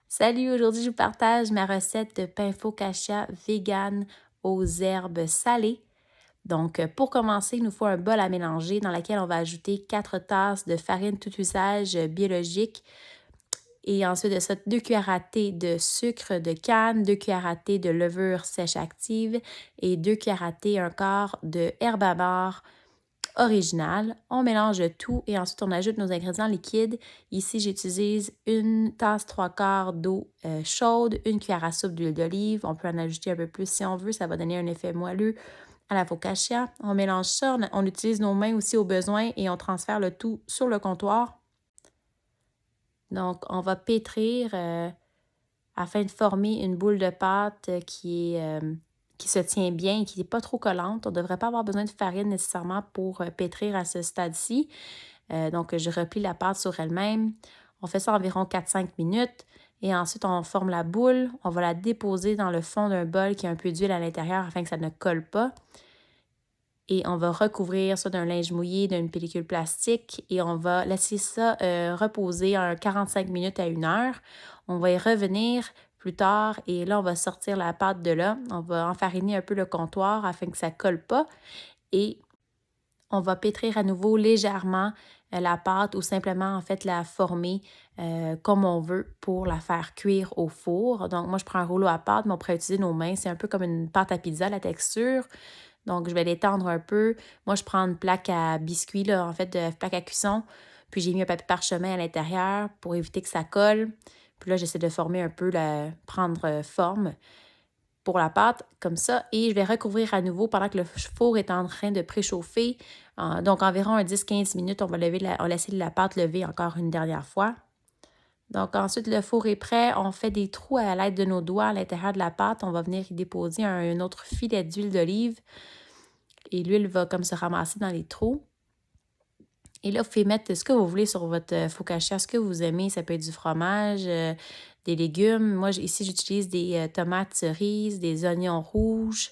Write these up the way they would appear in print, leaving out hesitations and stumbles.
Salut, aujourd'hui je vous partage ma recette de pain focaccia vegan aux herbes salées. Donc, pour commencer, il nous faut un bol à mélanger dans lequel on va ajouter 4 tasses de farine tout usage biologique et ensuite de ça, 2 cuillères à thé de sucre de canne, 2 cuillères à thé de levure sèche active et 2 cuillères à thé, un quart de herbe à barre original. On mélange le tout et ensuite on ajoute nos ingrédients liquides. Ici, j'utilise une tasse 3/4 d'eau chaude, une cuillère à soupe d'huile d'olive. On peut en ajouter un peu plus si on veut, ça va donner un effet moelleux à la focaccia. On mélange ça, on utilise nos mains aussi au besoin et on transfère le tout sur le comptoir. Donc, on va pétrir afin de former une boule de pâte qui se tient bien et qui n'est pas trop collante. On ne devrait pas avoir besoin de farine nécessairement pour pétrir à ce stade-ci. Donc, je replie la pâte sur elle-même. On fait ça environ 4-5 minutes. Et ensuite, on forme la boule. On va la déposer dans le fond d'un bol qui a un peu d'huile à l'intérieur afin que ça ne colle pas. Et on va recouvrir ça d'un linge mouillé, d'une pellicule plastique et on va laisser ça reposer 45 minutes à 1 heure. On va y revenir plus tard et là, on va sortir la pâte de là. On va enfariner un peu le comptoir afin que ça ne colle pas et on va pétrir à nouveau légèrement la pâte ou simplement en fait la former comme on veut pour la faire cuire au four. Donc moi, je prends un rouleau à pâte, mais on pourrait utiliser nos mains. C'est un peu comme une pâte à pizza, la texture. Donc, je vais l'étendre un peu. Moi, je prends une plaque à biscuits, là, en fait, de plaque à cuisson. Puis, j'ai mis un papier parchemin à l'intérieur pour éviter que ça colle. Puis là, j'essaie de former un peu, prendre forme pour la pâte, comme ça. Et je vais recouvrir à nouveau pendant que le four est en train de préchauffer. Donc, environ un 10-15 minutes, on va laisser la pâte lever encore une dernière fois. Donc, ensuite, le four est prêt. On fait des trous à l'aide de nos doigts à l'intérieur de la pâte. On va venir y déposer un autre filet d'huile d'olive. Et l'huile va comme se ramasser dans les trous. Et là, vous pouvez mettre ce que vous voulez sur votre focaccia, ce que vous aimez. Ça peut être du fromage, des légumes. Moi, ici, j'utilise des tomates cerises, des oignons rouges.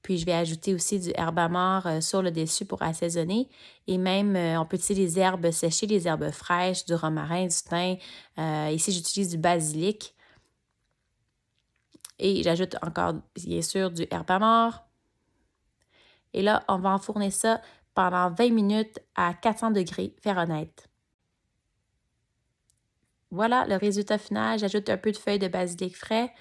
Puis, je vais ajouter aussi du herbe amare sur le dessus pour assaisonner. Et même, on peut utiliser des herbes séchées, des herbes fraîches, du romarin, du thym. Ici, j'utilise du basilic. Et j'ajoute encore, bien sûr, du herbe amare. Et là, on va enfourner ça pendant 20 minutes à 400 degrés Fahrenheit. Voilà le résultat final. J'ajoute un peu de feuilles de basilic frais,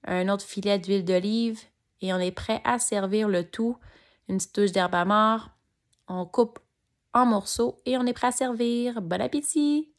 un autre filet d'huile d'olive et on est prêt à servir le tout. Une petite touche d'herbe amare. On coupe en morceaux et on est prêt à servir. Bon appétit!